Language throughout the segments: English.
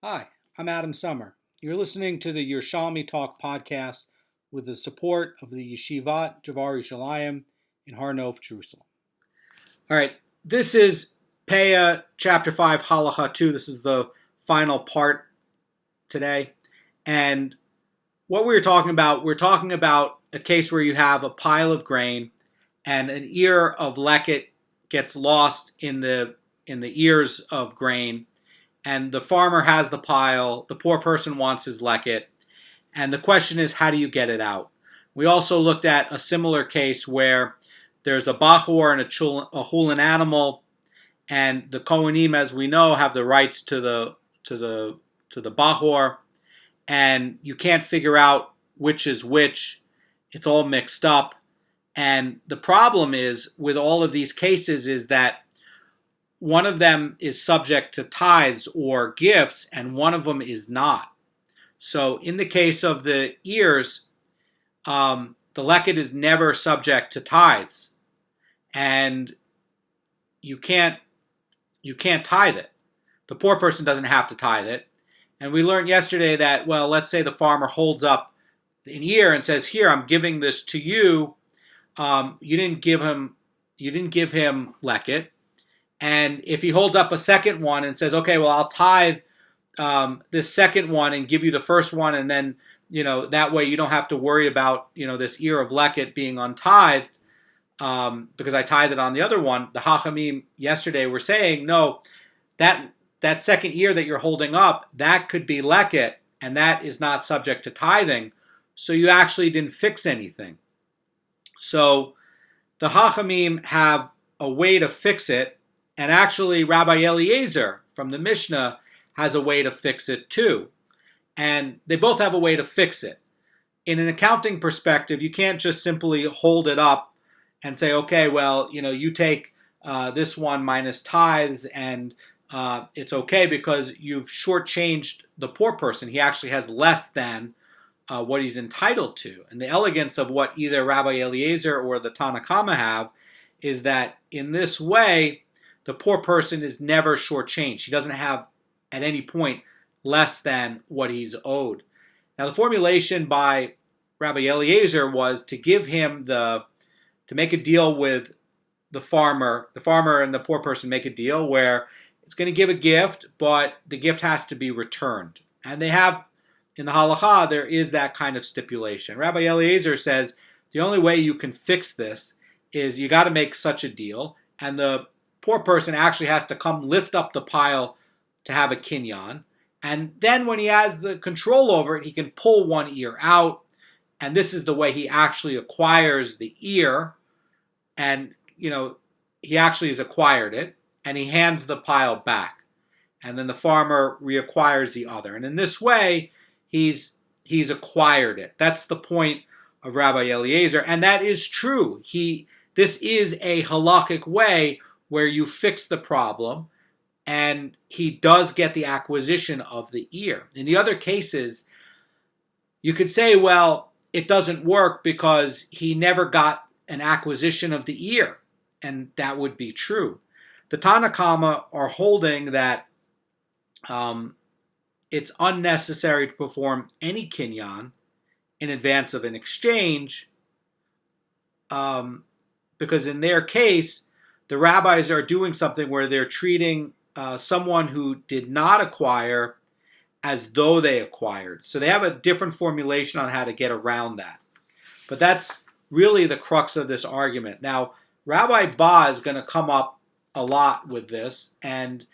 Hi, I'm Adam Summer. You're listening to the Yerushalmi Talk podcast with the support of the Yeshivat Javar Yerushalayim in Har Nof, Jerusalem. All right, this is Peah, Chapter 5, Halacha 2. This is the final part today. And what we're talking about a case where you have a pile of grain and an ear of Leket gets lost in the ears of grain. And the farmer has the pile, the poor person wants his leket, and the question is, how do you get it out? We also looked at a similar case where there's a Bachor and a chulin animal, and the Kohanim, as we know, have the rights to the Bachor, and you can't figure out which is which. It's all mixed up, and the problem is with all of these cases is that one of them is subject to tithes or gifts, and one of them is not. So in the case of the ears, the leket is never subject to tithes, and you can't tithe it. The poor person doesn't have to tithe it. And we learned yesterday that, well, let's say the farmer holds up an ear and says, "Here, I'm giving this to you. You didn't give him leket." And if he holds up a second one and says, "Okay, well, I'll tithe this second one and give you the first one, and then, that way you don't have to worry about, this ear of leket being untithed because I tithed it on the other one," the Hachamim yesterday were saying, no, that second ear that you're holding up, that could be leket, and that is not subject to tithing, so you actually didn't fix anything. So the Hachamim have a way to fix it. And actually, Rabbi Eliezer from the Mishnah has a way to fix it too. And they both have a way to fix it. In an accounting perspective, you can't just simply hold it up and say, okay, well, you take this one minus tithes and it's okay because you've shortchanged the poor person. He actually has less than what he's entitled to. And the elegance of what either Rabbi Eliezer or the Tanna Kama have is that in this way, the poor person is never shortchanged. He doesn't have, at any point, less than what he's owed. Now, the formulation by Rabbi Eliezer was to give him to make a deal with the farmer. The farmer and the poor person make a deal where it's going to give a gift, but the gift has to be returned. And they have, in the Halacha, there is that kind of stipulation. Rabbi Eliezer says the only way you can fix this is you got to make such a deal, and the poor person actually has to come lift up the pile to have a kinyan. And then when he has the control over it, he can pull one ear out. And this is the way he actually acquires the ear. And, he actually has acquired it. And he hands the pile back. And then the farmer reacquires the other. And in this way, he's acquired it. That's the point of Rabbi Eliezer. And that is true. This is a halakhic way where you fix the problem, and he does get the acquisition of the ear. In the other cases, you could say, well, it doesn't work because he never got an acquisition of the ear, and that would be true. The Tanna Kama are holding that it's unnecessary to perform any kinyan in advance of an exchange because in their case, the rabbis are doing something where they're treating someone who did not acquire as though they acquired. So they have a different formulation on how to get around that. But that's really the crux of this argument. Now, Rabbi Ba is going to come up a lot with this, and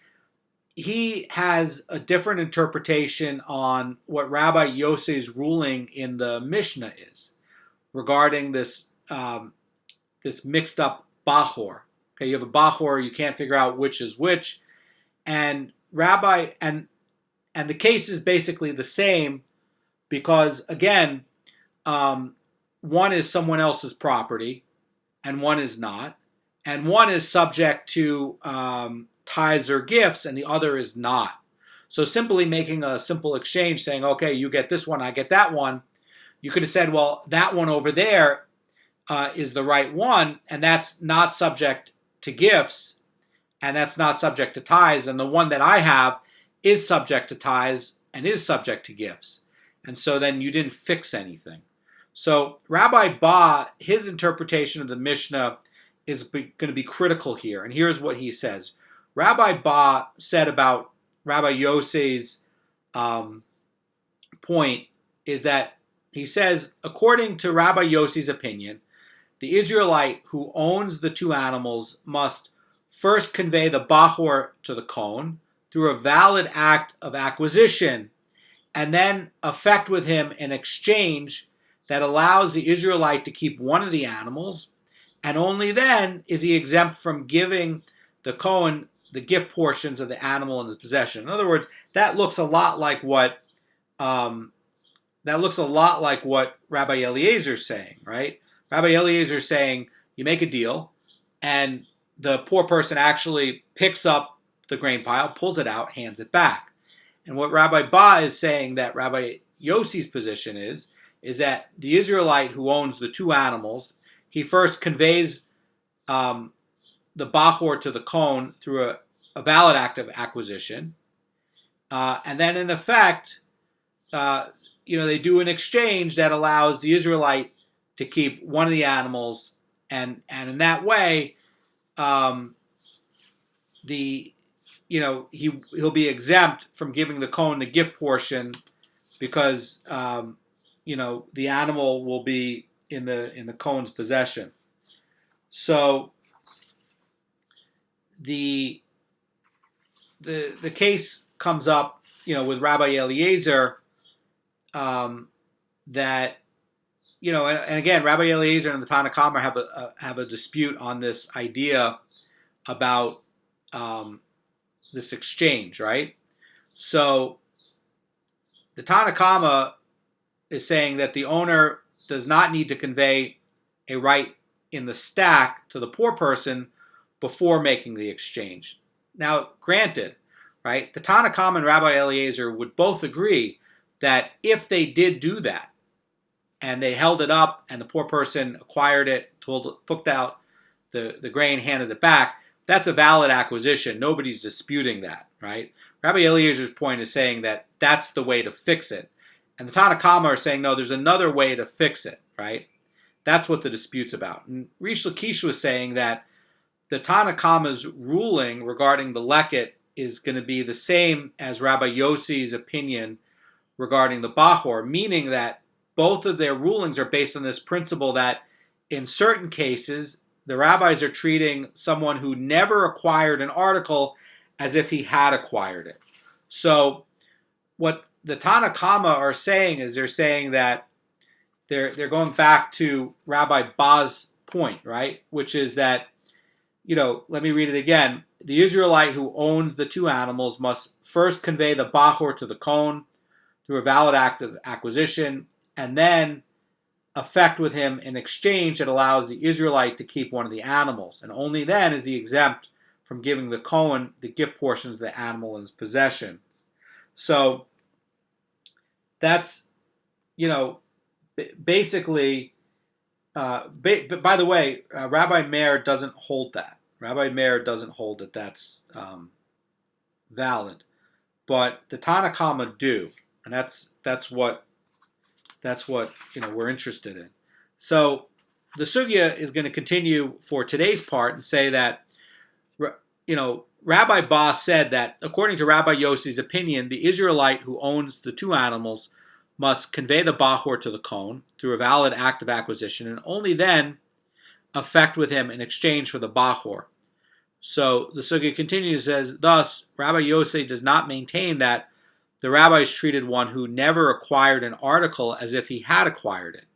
he has a different interpretation on what Rabbi Yossi's ruling in the Mishnah is regarding this mixed up Bachor. Okay, you have a Bachor, you can't figure out which is which, and the case is basically the same because, again, one is someone else's property and one is not, and one is subject to tithes or gifts and the other is not. So simply making a simple exchange saying, okay, you get this one, I get that one, you could have said, well, that one over there is the right one, and that's not subject to gifts, and that's not subject to tithes, and the one that I have is subject to tithes and is subject to gifts. And so then you didn't fix anything. So Rabbi Ba, his interpretation of the Mishnah is going to be critical here. And here's what he says. Rabbi Ba said about Rabbi Yossi's point is that he says, according to Rabbi Yossi's opinion, the Israelite who owns the two animals must first convey the Bachor to the Kohen through a valid act of acquisition, and then effect with him an exchange that allows the Israelite to keep one of the animals, and only then is he exempt from giving the Kohen the gift portions of the animal in his possession. In other words, that looks a lot like what Rabbi Eliezer is saying, right? Rabbi Eliezer is saying you make a deal, and the poor person actually picks up the grain pile, pulls it out, hands it back. And what Rabbi Ba is saying that Rabbi Yossi's position is that the Israelite who owns the two animals, he first conveys the Bachor to the Kohen through a valid act of acquisition, and then in effect, they do an exchange that allows the Israelite to keep one of the animals, and in that way, he'll be exempt from giving the Kohen the gift portion because the animal will be in the Kohen's possession. So the case comes up, with Rabbi Eliezer, that and again, Rabbi Eliezer and the Tanna Kama have a dispute on this idea about this exchange, right? So the Tanna Kama is saying that the owner does not need to convey a right in the stack to the poor person before making the exchange. Now, granted, right, the Tanna Kama and Rabbi Eliezer would both agree that if they did do that, and they held it up, and the poor person acquired it, picked out the grain, handed it back, that's a valid acquisition. Nobody's disputing that, right? Rabbi Eliezer's point is saying that that's the way to fix it. And the Tanna Kama are saying, no, there's another way to fix it, right? That's what the dispute's about. And Rish Lakish was saying that the Tanna Kama's ruling regarding the Leket is going to be the same as Rabbi Yossi's opinion regarding the Bachor, meaning that both of their rulings are based on this principle that in certain cases, the rabbis are treating someone who never acquired an article as if he had acquired it. So what the Tanna Kama are saying is they're saying that they're going back to Rabbi Ba's point, right? Which is that, let me read it again. The Israelite who owns the two animals must first convey the Bachor to the Kohen through a valid act of acquisition, and then effect with him an exchange that allows the Israelite to keep one of the animals. And only then is he exempt from giving the Kohen the gift portions of the animal in his possession. So that's, basically, but by the way, Rabbi Meir doesn't hold that. Rabbi Meir doesn't hold that that's valid. But the Tanna Kama do. And that's what we're interested in. So the sugya is going to continue for today's part and say that Rabbi Ba said that according to Rabbi Yossi's opinion, the Israelite who owns the two animals must convey the Bachor to the Kohen through a valid act of acquisition, and only then effect with him in exchange for the Bachor. So the sugya continues, says, thus Rabbi Yossi does not maintain that the rabbis treated one who never acquired an article as if he had acquired it.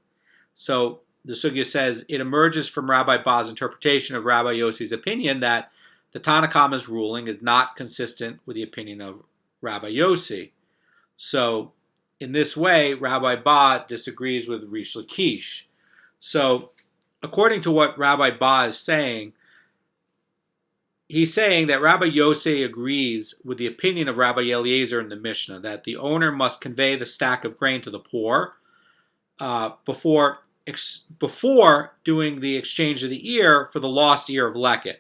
So the sugya says it emerges from Rabbi Ba's interpretation of Rabbi Yossi's opinion that the Tanna Kama's ruling is not consistent with the opinion of Rabbi Yossi. So in this way, Rabbi Ba disagrees with Rish Lakish. So according to what Rabbi Ba is saying, he's saying that Rabbi Yossi agrees with the opinion of Rabbi Eliezer in the Mishnah that the owner must convey the stack of grain to the poor before doing the exchange of the ear for the lost ear of Leket.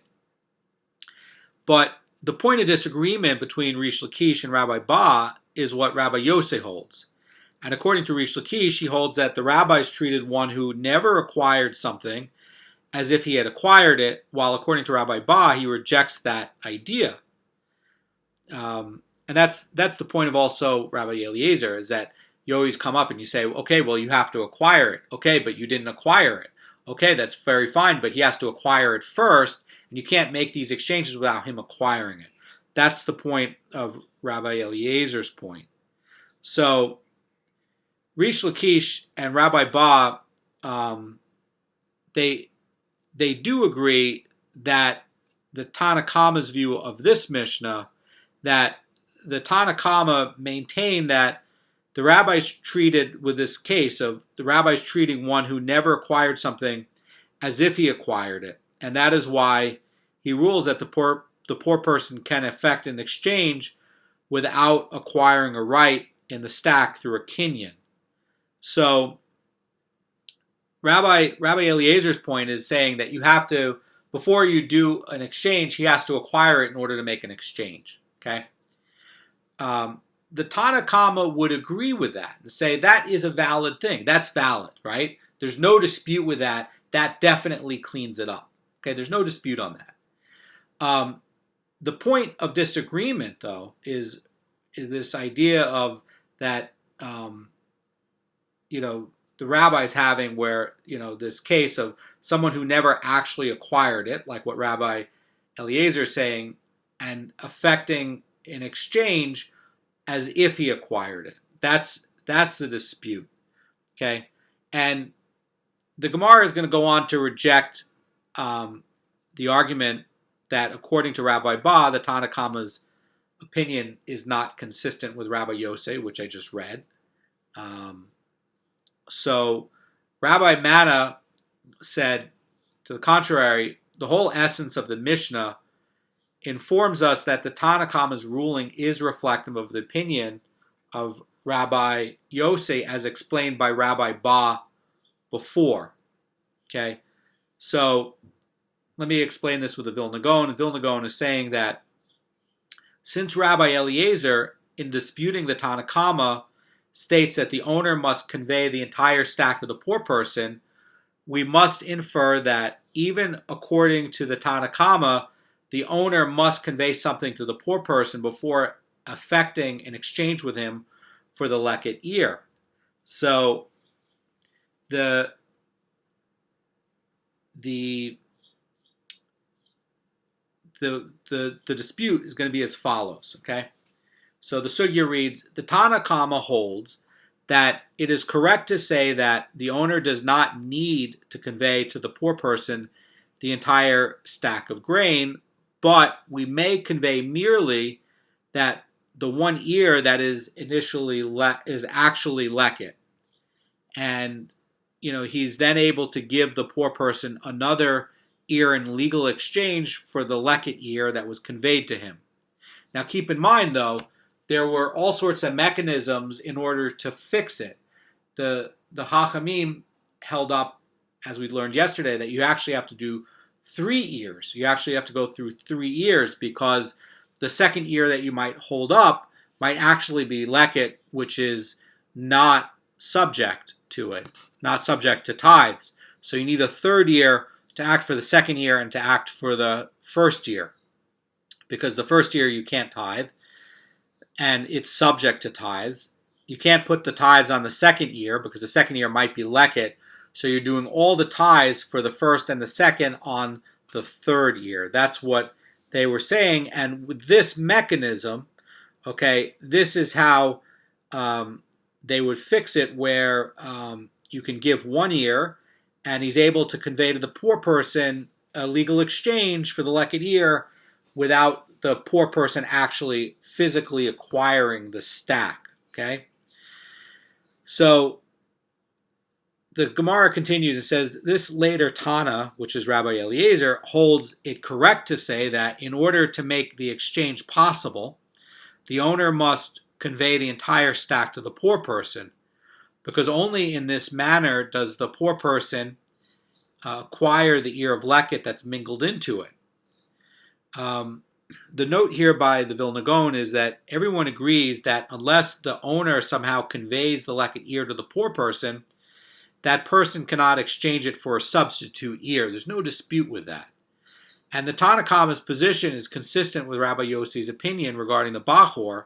But the point of disagreement between Rish Lakish and Rabbi Ba is what Rabbi Yosei holds. And according to Rish Lakish, he holds that the rabbis treated one who never acquired something as if he had acquired it, while according to Rabbi Ba, he rejects that idea. And that's the point of also Rabbi Eliezer, is that you always come up and you say, okay, well, you have to acquire it. Okay, but you didn't acquire it. Okay, that's very fine, but he has to acquire it first, and you can't make these exchanges without him acquiring it. That's the point of Rabbi Eliezer's point. So, Rish Lakish and Rabbi Ba, they do agree that the Tanna Kama's view of this Mishnah, that the Tanna Kama maintained that the rabbis treated, with this case of the rabbis treating one who never acquired something as if he acquired it. And that is why he rules that the poor person can effect an exchange without acquiring a right in the stack through a kinyan. So Rabbi Eliezer's point is saying that you have to, before you do an exchange, he has to acquire it in order to make an exchange. Okay? The Tanna Kama would agree with that and say that is a valid thing. That's valid, right? There's no dispute with that. That definitely cleans it up. Okay, there's no dispute on that. The point of disagreement, though, is this idea of that, the rabbis having where, this case of someone who never actually acquired it, like what Rabbi Eliezer is saying, and affecting an exchange as if he acquired it. That's the dispute. Okay? And the Gemara is going to go on to reject the argument that according to Rabbi Ba, the Tanna Kama's opinion is not consistent with Rabbi Yosei, which I just read. So Rabbi Mana said, to the contrary, the whole essence of the Mishnah informs us that the Tanna Kama's ruling is reflective of the opinion of Rabbi Yosei as explained by Rabbi Ba before. Okay, so let me explain this with the Vilna Gaon. The Vilna Gaon is saying that since Rabbi Eliezer, in disputing the Tanna Kama, states that the owner must convey the entire stack to the poor person, we must infer that even according to the Tanna Kama, the owner must convey something to the poor person before effecting an exchange with him for the Leket ear. So the dispute is going to be as follows, okay? So the sugya reads, the Tanna Kama holds that it is correct to say that the owner does not need to convey to the poor person the entire stack of grain, but we may convey merely that the one ear that is is actually Leket. And, he's then able to give the poor person another ear in legal exchange for the Leket ear that was conveyed to him. Now keep in mind, though, there were all sorts of mechanisms in order to fix it. The Hachamim held up, as we learned yesterday, that you actually have to do 3 ears. You actually have to go through 3 ears because the second ear that you might hold up might actually be Leket, which is not subject to it, not subject to tithes. So you need a third ear to act for the second ear and to act for the first ear, because the first ear you can't tithe, and it's subject to tithes. You can't put the tithes on the second ear because the second ear might be Leket, so you're doing all the tithes for the first and the second on the third ear. That's what they were saying, and with this mechanism, okay, this is how they would fix it, where you can give 1 ear, and he's able to convey to the poor person a legal exchange for the Leket ear without the poor person actually physically acquiring the stack. Okay? So the Gemara continues and says, this later Tana, which is Rabbi Eliezer, holds it correct to say that in order to make the exchange possible, the owner must convey the entire stack to the poor person, because only in this manner does the poor person acquire the ear of Leket that's mingled into it. the note here by the Vilna Gaon is that everyone agrees that unless the owner somehow conveys the leket ear to the poor person, that person cannot exchange it for a substitute ear. There's no dispute with that. And the Tanna Kama's position is consistent with Rabbi Yossi's opinion regarding the Bachor,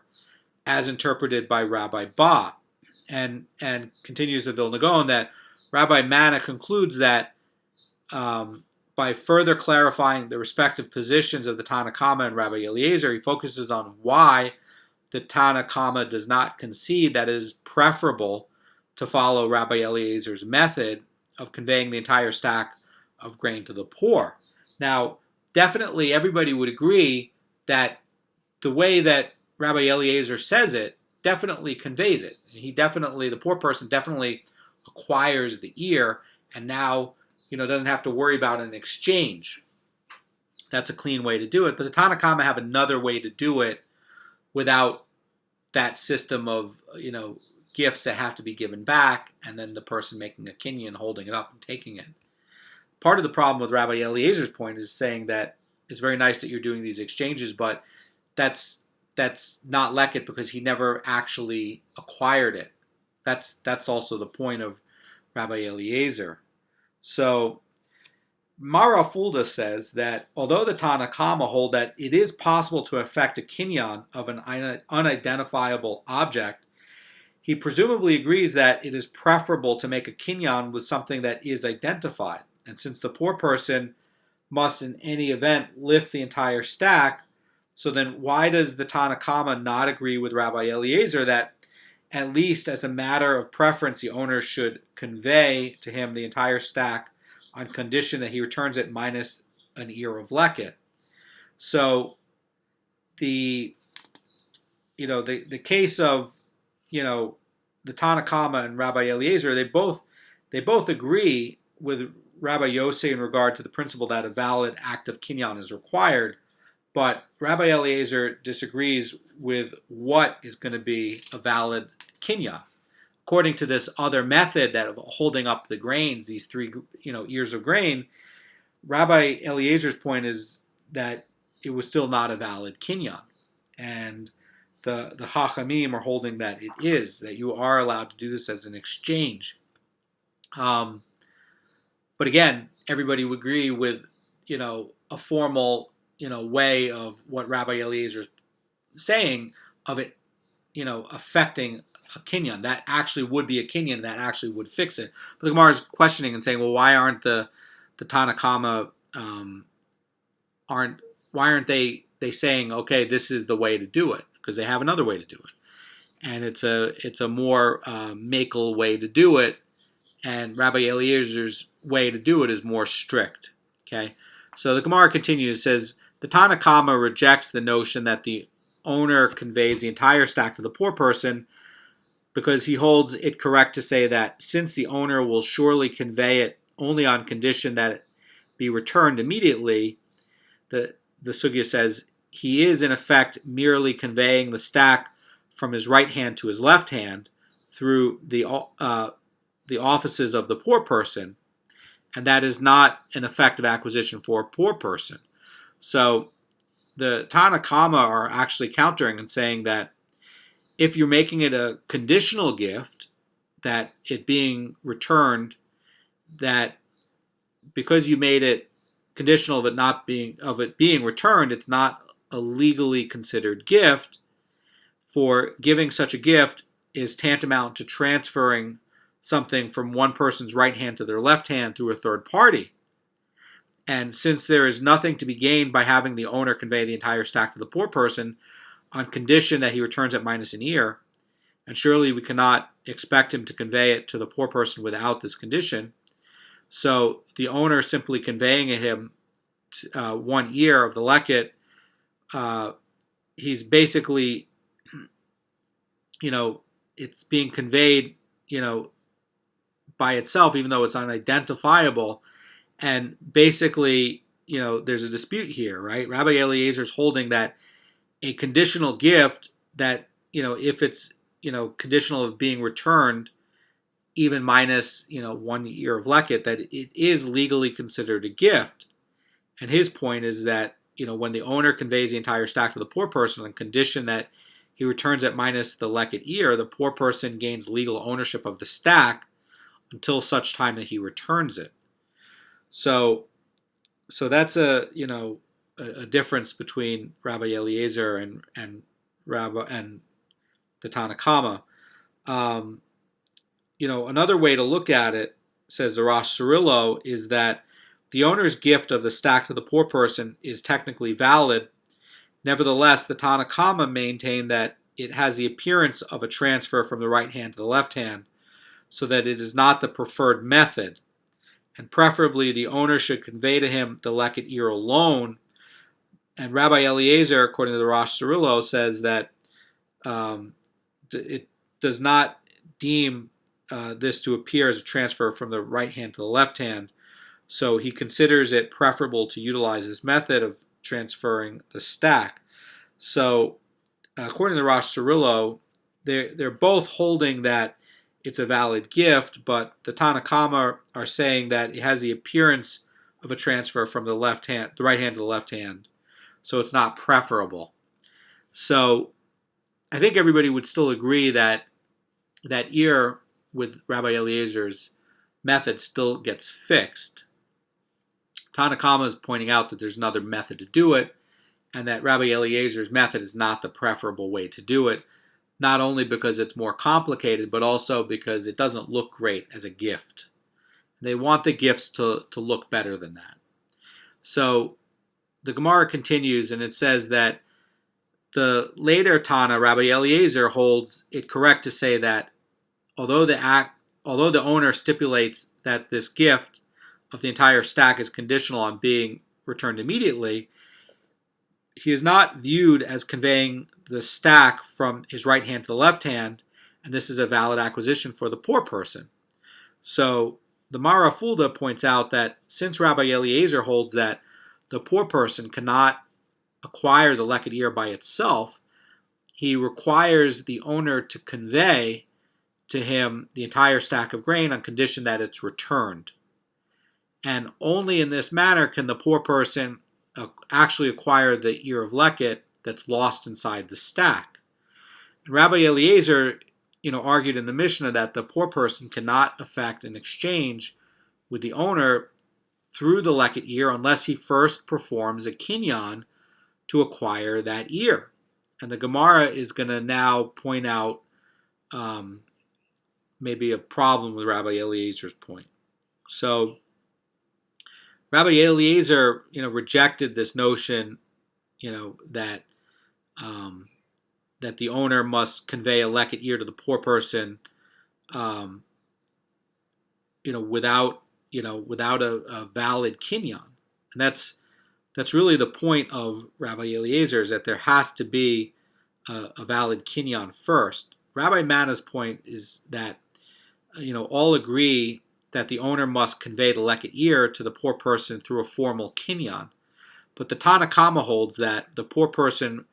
as interpreted by Rabbi Ba. And continues the Vilna Gaon that Rabbi Manna concludes that by further clarifying the respective positions of the Tanna Kama and Rabbi Eliezer, he focuses on why the Tanna Kama does not concede that it is preferable to follow Rabbi Eliezer's method of conveying the entire stack of grain to the poor. Now, definitely everybody would agree that the way that Rabbi Eliezer says it definitely conveys it. The poor person definitely acquires the ear and now, doesn't have to worry about an exchange. That's a clean way to do it. But the Tanna Kama have another way to do it without that system of, gifts that have to be given back and then the person making a kinyan, holding it up and taking it. Part of the problem with Rabbi Eliezer's point is saying that it's very nice that you're doing these exchanges, but that's not Leket because he never actually acquired it. That's also the point of Rabbi Eliezer. So Mara Fulda says that although the Tanna Kama hold that it is possible to effect a kinyan of an unidentifiable object, he presumably agrees that it is preferable to make a kinyan with something that is identified. And since the poor person must in any event lift the entire stack, so then why does the Tanna Kama not agree with Rabbi Eliezer that at least as a matter of preference the owner should convey to him the entire stack on condition that he returns it minus an ear of Leket? So the case of the Tanna Kama and Rabbi Eliezer, they both agree with Rabbi Yossi in regard to the principle that a valid act of kinyan is required, but Rabbi Eliezer disagrees with what is going to be a valid kinyan. According to this other method that of holding up the grains, these three ears of grain, Rabbi Eliezer's point is that it was still not a valid kinyan, and the Chachamim are holding that it is, that you are allowed to do this as an exchange. But again, everybody would agree with a formal way of what Rabbi Eliezer is saying of it affecting a kinyan. That actually would be a kinyan, that actually would fix it. But the Gemara is questioning and saying, well, why aren't the Tanna Kama why aren't they saying, okay, this is the way to do it? Because they have another way to do it, and it's a more makel way to do it, and Rabbi Eliezer's way to do it is more strict. Okay, so the Gemara continues, says the Tanna Kama rejects the notion that the owner conveys the entire stack to the poor person because he holds it correct to say that since the owner will surely convey it only on condition that it be returned immediately, the sugya says he is in effect merely conveying the stack from his right hand to his left hand through the offices of the poor person, and that is not an effective acquisition for a poor person. So the Tanna Kama are actually countering and saying that if you're making it a conditional gift, that it being returned, that because you made it conditional of it being returned, it's not a legally considered gift. For giving such a gift is tantamount to transferring something from one person's right hand to their left hand through a third party. And since there is nothing to be gained by having the owner convey the entire stack to the poor person on condition that he returns it minus an ear, and surely we cannot expect him to convey it to the poor person without this condition, so the owner simply conveying him 1 ear of the Leket, he's basically, it's being conveyed, by itself, even though it's unidentifiable. And basically, there's a dispute here, right? Rabbi Eliezer is holding that a conditional gift that, if it's, conditional of being returned, even minus, 1 ear of Leket, that it is legally considered a gift. And his point is that when the owner conveys the entire stack to the poor person on condition that he returns it minus the Leket ear, the poor person gains legal ownership of the stack until such time that he returns it. So that's a difference between Rabbi Eliezer and the Tanna Kama. Another way to look at it, says the Rosh Cirillo, is that the owner's gift of the stack to the poor person is technically valid. Nevertheless, the Tanna Kama maintained that it has the appearance of a transfer from the right hand to the left hand, so that it is not the preferred method. And preferably, the owner should convey to him the Leket ear alone. And Rabbi Eliezer, according to the Rosh Cirillo, says that it does not deem this to appear as a transfer from the right hand to the left hand. So he considers it preferable to utilize this method of transferring the stack. So according to the Rosh Cirillo, they're both holding that it's a valid gift, but the Tanna Kama are saying that it has the appearance of a transfer from the right hand to the left hand, so it's not preferable. So I think everybody would still agree that that ear with Rabbi Eliezer's method still gets fixed. Tanna Kama is pointing out that there's another method to do it, and that Rabbi Eliezer's method is not the preferable way to do it, not only because it's more complicated, but also because it doesn't look great as a gift. They want the gifts to look better than that. So the Gemara continues, and it says that the later Tana, Rabbi Eliezer, holds it correct to say that although the owner stipulates that this gift of the entire stack is conditional on being returned immediately, he is not viewed as conveying the stack from his right hand to the left hand, and this is a valid acquisition for the poor person. So the Mara Fulda points out that since Rabbi Eliezer holds that the poor person cannot acquire the Leket ear by itself, he requires the owner to convey to him the entire stack of grain on condition that it's returned. And only in this manner can the poor person actually acquire the ear of Leket that's lost inside the stack. And Rabbi Eliezer, argued in the Mishnah that the poor person cannot effect an exchange with the owner through the Leket ear unless he first performs a kinyan to acquire that ear. And the Gemara is going to now point out maybe a problem with Rabbi Eliezer's point. So Rabbi Eliezer, rejected this notion, that that the owner must convey a Leket ear to the poor person, without a valid kinyan, and that's really the point of Rabbi Eliezer, is that there has to be a valid kinyan first. Rabbi Manna's point is that all agree that the owner must convey the Leket ear to the poor person through a formal kinyan. But the Tanna Kama holds that the poor person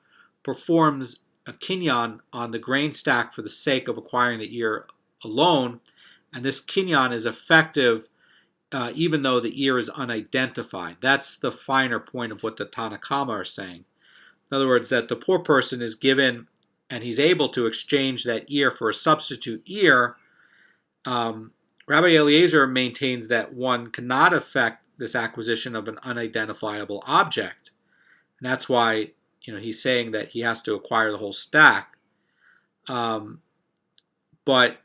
performs a kinyan on the grain stack for the sake of acquiring the ear alone, and this kinyan is effective even though the ear is unidentified. That's the finer point of what the Tanna Kama are saying. In other words, that the poor person is given, and he's able to exchange that ear for a substitute ear. Rabbi Eliezer maintains that one cannot effect this acquisition of an unidentifiable object. And that's why he's saying that he has to acquire the whole stack. But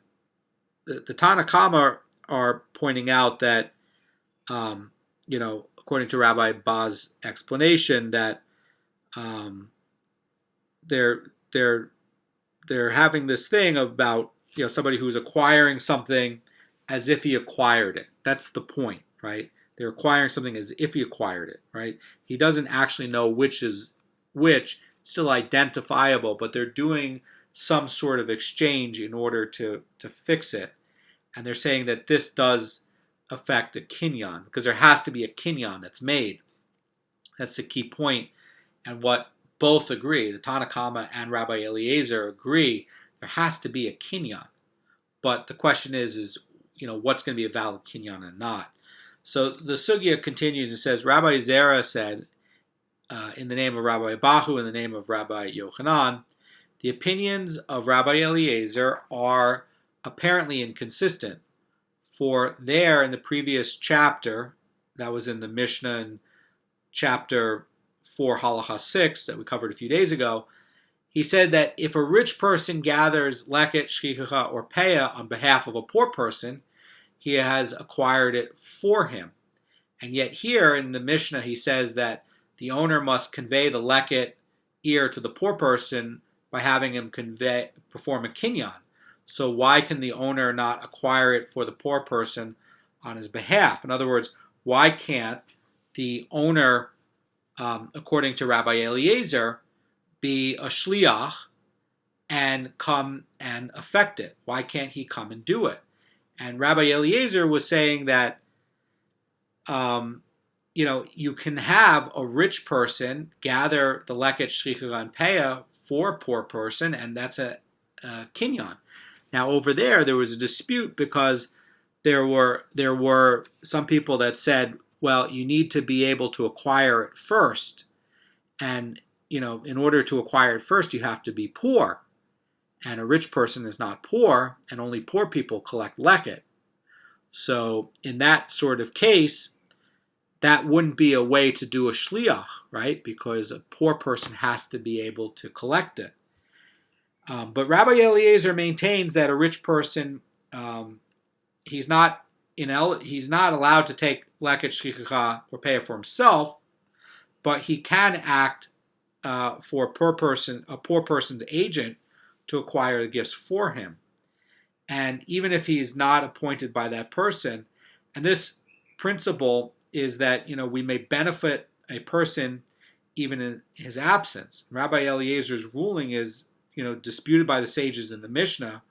the Tanna Kama are pointing out that, according to Rabbi Ba's explanation, that they're having this thing about somebody who's acquiring something as if he acquired it. That's the point, right? They're acquiring something as if he acquired it, right? He doesn't actually know which is which, still identifiable, but they're doing some sort of exchange in order to fix it. And they're saying that this does affect a kinyan, because there has to be a kinyan that's made. That's the key point. And what both agree, the Tanna Kama and Rabbi Eliezer agree, there has to be a kinyan. But the question is what's going to be a valid kinyan and not. So the sugya continues and says, Rabbi Zera said, in the name of Rabbi Bachor, in the name of Rabbi Yochanan, the opinions of Rabbi Eliezer are apparently inconsistent. For there, in the previous chapter, that was in the Mishnah in chapter 4, Halacha 6, that we covered a few days ago, he said that if a rich person gathers Leket, Shchicha, or Peah on behalf of a poor person, he has acquired it for him. And yet here in the Mishnah, he says that the owner must convey the Leket ear to the poor person by having him perform a kinyan. So why can the owner not acquire it for the poor person on his behalf? In other words, why can't the owner, according to Rabbi Eliezer, be a shliach and come and affect it? Why can't he come and do it? And Rabbi Eliezer was saying that, you can have a rich person gather the Leket, Shchicha, and Peah for a poor person, and that's a kinyan. Now over there was a dispute because there were some people that said, well, you need to be able to acquire it first, and in order to acquire it first, you have to be poor, and a rich person is not poor, and only poor people collect Leket. So in that sort of case, that wouldn't be a way to do a shliach, right? Because a poor person has to be able to collect it. But Rabbi Eliezer maintains that a rich person, he's not allowed to take Leket, Shchicha, or Peah for himself, but he can act for a poor person's agent to acquire the gifts for him. And even if he's not appointed by that person, and this principle is that we may benefit a person even in his absence. Rabbi Eliezer's ruling is disputed by the sages in the Mishnah,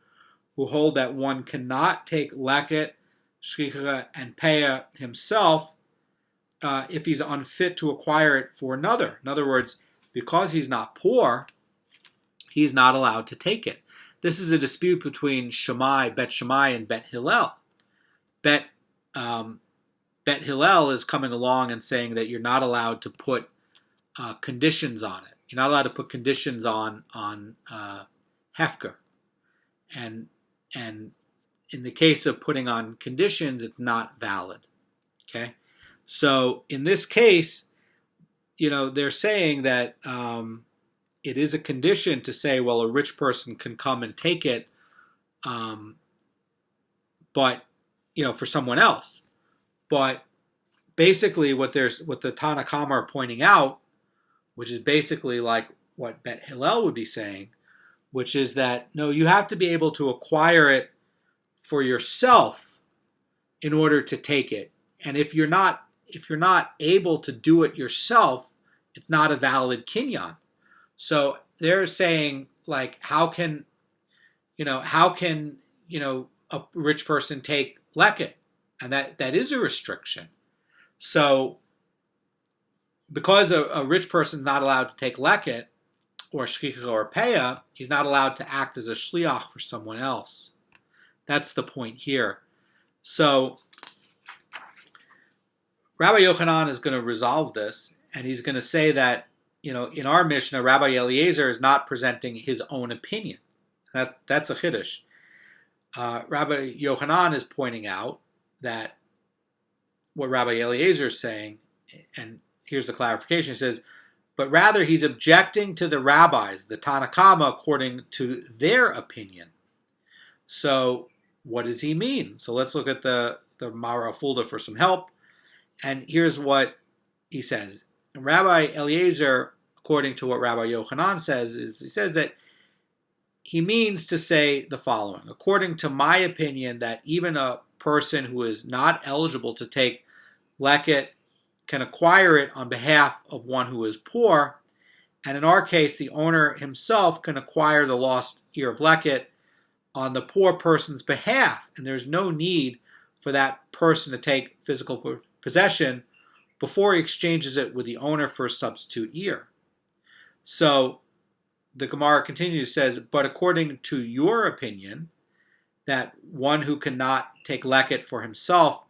who hold that one cannot take Leket, Shchicha, and Peah himself if he's unfit to acquire it for another. In other words, because he's not poor, he's not allowed to take it. This is a dispute between Bet Shammai, and Bet Hillel. Bet Hillel is coming along and saying that you're not allowed to put conditions on it. You're not allowed to put conditions on hefker, and in the case of putting on conditions, it's not valid. Okay, so in this case, they're saying that it is a condition to say, well, a rich person can come and take it, but for someone else. But basically, what the Tanna Kama are pointing out, which is basically like what Bet Hillel would be saying, which is that no, you have to be able to acquire it for yourself in order to take it. And if you're not able to do it yourself, it's not a valid kinyan. So they're saying, like, how can a rich person take Leket? And that is a restriction. So because a rich person is not allowed to take Leket or Shchicha or Peah, he's not allowed to act as a shliach for someone else. That's the point here. So Rabbi Yochanan is going to resolve this, and he's going to say that, in our Mishnah, Rabbi Eliezer is not presenting his own opinion. That's a chiddush. Rabbi Yochanan is pointing out that what Rabbi Eliezer is saying, and here's the clarification, he says, but rather he's objecting to the rabbis, the Tanna Kama, according to their opinion. So what does he mean? So let's look at the Mara Fulda for some help. And here's what he says. Rabbi Eliezer, according to what Rabbi Yochanan says, is he says that he means to say the following. According to my opinion, that even a person who is not eligible to take Leket can acquire it on behalf of one who is poor, and in our case, the owner himself can acquire the lost ear of Leket on the poor person's behalf, and there's no need for that person to take physical possession before he exchanges it with the owner for a substitute ear. So the Gemara continues, says, but according to your opinion, that one who cannot take Leket for himself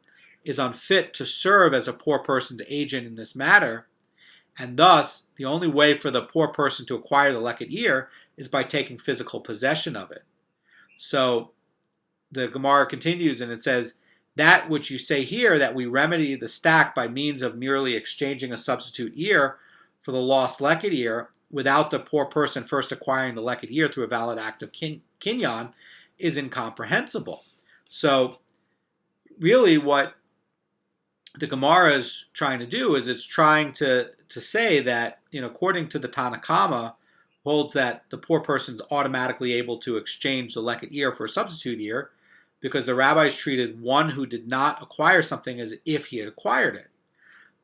is unfit to serve as a poor person's agent in this matter, And thus, the only way for the poor person to acquire the Leket ear is by taking physical possession of it. So the Gemara continues and it says, that which you say here, that we remedy the stack by means of merely exchanging a substitute ear for the lost Leket ear, without the poor person first acquiring the Leket ear through a valid act of kinyan, is incomprehensible. So really what the Gemara is trying to do is it's trying to say that, according to the Tanna Kama, holds that the poor person's automatically able to exchange the Leket ear for a substitute ear, because the rabbis treated one who did not acquire something as if he had acquired it.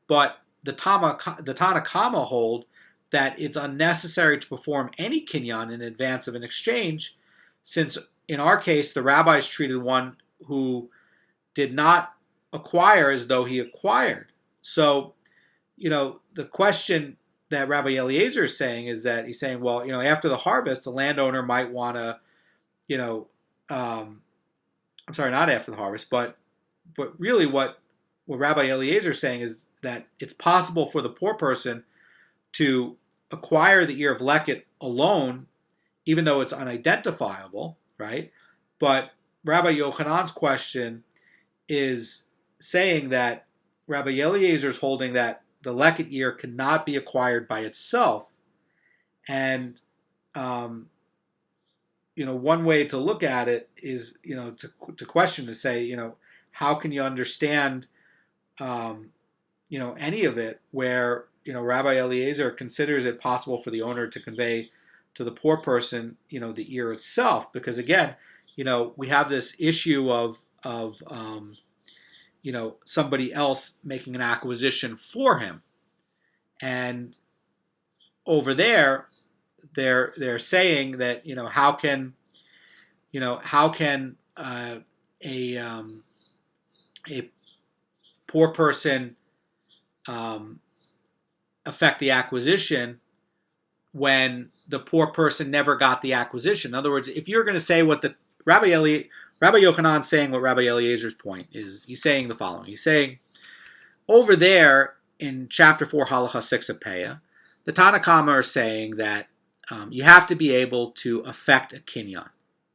But the Tanna Kama hold that it's unnecessary to perform any kinyan in advance of an exchange, since in our case the rabbis treated one who did not acquire as though he acquired. So, the question that Rabbi Eliezer is saying is that he's saying, well, after the harvest, the landowner might want to, I'm sorry, not after the harvest, but really what Rabbi Eliezer is saying is that it's possible for the poor person to acquire the ear of Leket alone, even though it's unidentifiable, right? But Rabbi Yochanan's question is saying that Rabbi Eliezer is holding that the Leket ear cannot be acquired by itself. And, one way to look at it is, to question, to say, how can you understand, any of it where, Rabbi Eliezer considers it possible for the owner to convey to the poor person, the ear itself? Because again, we have this issue of somebody else making an acquisition for him. And over there, they're saying that, how can a poor person affect the acquisition when the poor person never got the acquisition? In other words, if you're going to say what the Rabbi Yochanan saying what Rabbi Eliezer's point is, he's saying the following. He's saying, over there in chapter 4, Halacha 6 of Peah, the Tanna Kama are saying that you have to be able to affect a kinyan.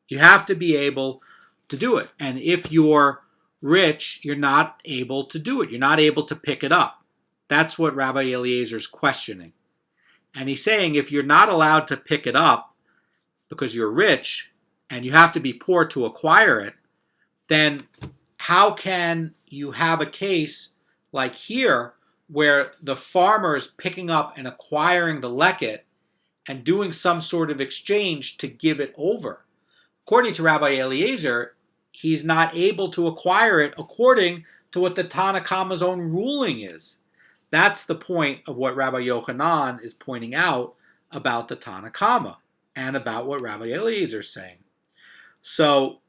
You have to be able to do it. And if you're rich, you're not able to do it. You're not able to pick it up. That's what Rabbi Eliezer is questioning. And he's saying if you're not allowed to pick it up because you're rich and you have to be poor to acquire it, then how can you have a case like here where the farmer is picking up and acquiring the Leket and doing some sort of exchange to give it over? According to Rabbi Eliezer, he's not able to acquire it according to what the Tanna Kama's own ruling is. That's the point of what Rabbi Yochanan is pointing out about the Tanna Kama and about what Rabbi Eliezer is saying. So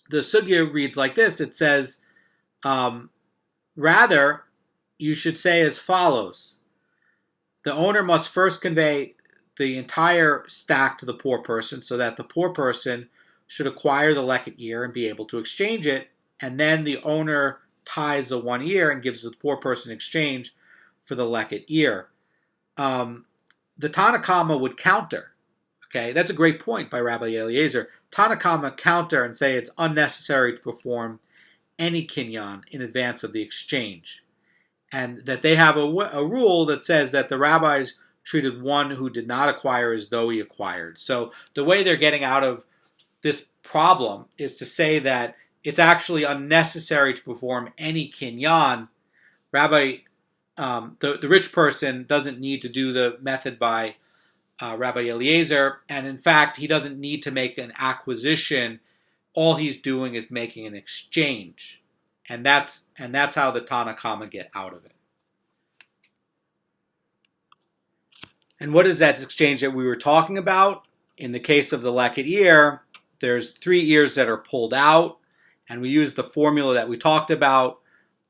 the sugya reads like this. It says, rather, you should say as follows. The owner must first convey the entire stack to the poor person so that the poor person should acquire the Leket ear and be able to exchange it, and then the owner ties the one ear and gives the poor person exchange for the Leket ear. The Tanna Kama would counter. Okay, that's a great point by Rabbi Eliezer. Tanna Kama counter and say it's unnecessary to perform any kinyan in advance of the exchange, and that they have a rule that says that the rabbis treated one who did not acquire as though he acquired. So the way they're getting out of this problem is to say that it's actually unnecessary to perform any kinyan. The rich person doesn't need to do the method by Rabbi Eliezer, and in fact, he doesn't need to make an acquisition. All he's doing is making an exchange, and that's how the Tanna Kama get out of it. And what is that exchange that we were talking about? In the case of the Leket ear, there's 3 ears that are pulled out, and we use the formula that we talked about,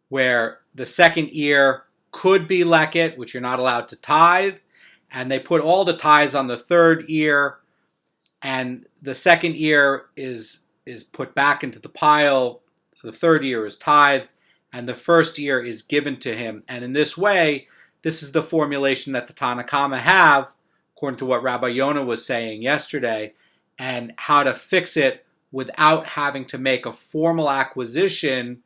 where the second ear could be Leket, which you're not allowed to tithe, and they put all the tithes on the third ear, and the second ear is put back into the pile, the third ear is tithed, and the first ear is given to him. And in this way, this is the formulation that the Tanna Kama have, according to what Rabbi Yonah was saying yesterday, and how to fix it without having to make a formal acquisition,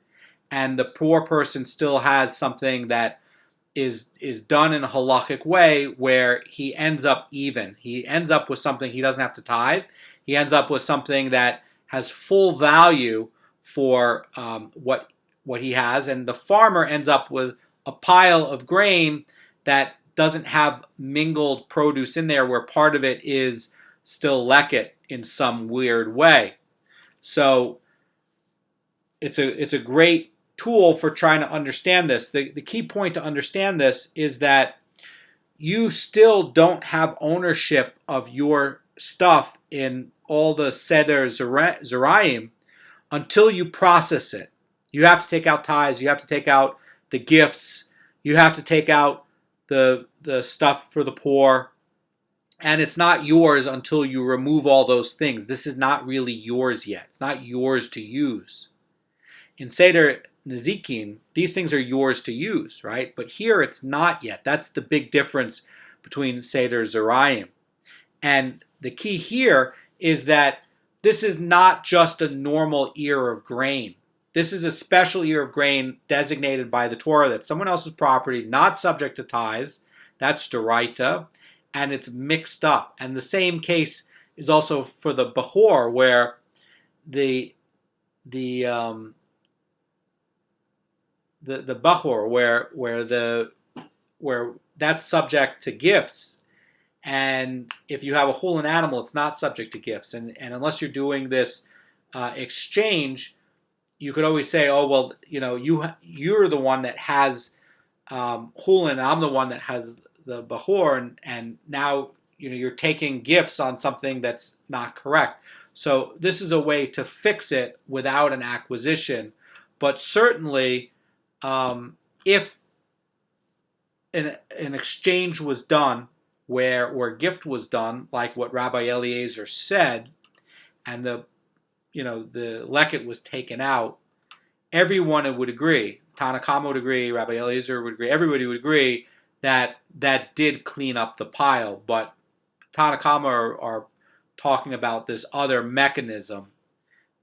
and the poor person still has something that is done in a halachic way where he ends up even. He ends up with something he doesn't have to tithe. He ends up with something that has full value for what he has, and the farmer ends up with a pile of grain that doesn't have mingled produce in there, where part of it is still leket in some weird way. So it's a great tool for trying to understand this. The key point to understand this is that you still don't have ownership of your stuff in all the seder zeraim until you process it. You have to take out tithes, you have to take out the gifts, you have to take out the stuff for the poor, and it's not yours until you remove all those things. This is not really yours yet. It's not yours to use. In Seder Nezikin, these things are yours to use, right? But here it's not yet. That's the big difference between Seder Zerayim. And the key here is that this is not just a normal ear of grain. This is a special ear of grain designated by the Torah that's someone else's property, not subject to tithes. That's Doraita, and it's mixed up. And the same case is also for the Bachor, where the Bachor, where that's subject to gifts, and if you have a whole animal, it's not subject to gifts. And unless you're doing this exchange, you could always say, oh well, you're the one that has chulin, I'm the one that has the Bachor, and now you're taking gifts on something that's not correct. So this is a way to fix it without an acquisition, but certainly if an exchange was done or a gift was done, like what Rabbi Eliezer said, and the leket was taken out, everyone would agree. Tanna Kama would agree, Rabbi Eliezer would agree, everybody would agree that did clean up the pile. But Tanna Kama are talking about this other mechanism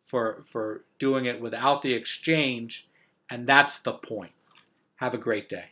for doing it without the exchange, and that's the point. Have a great day.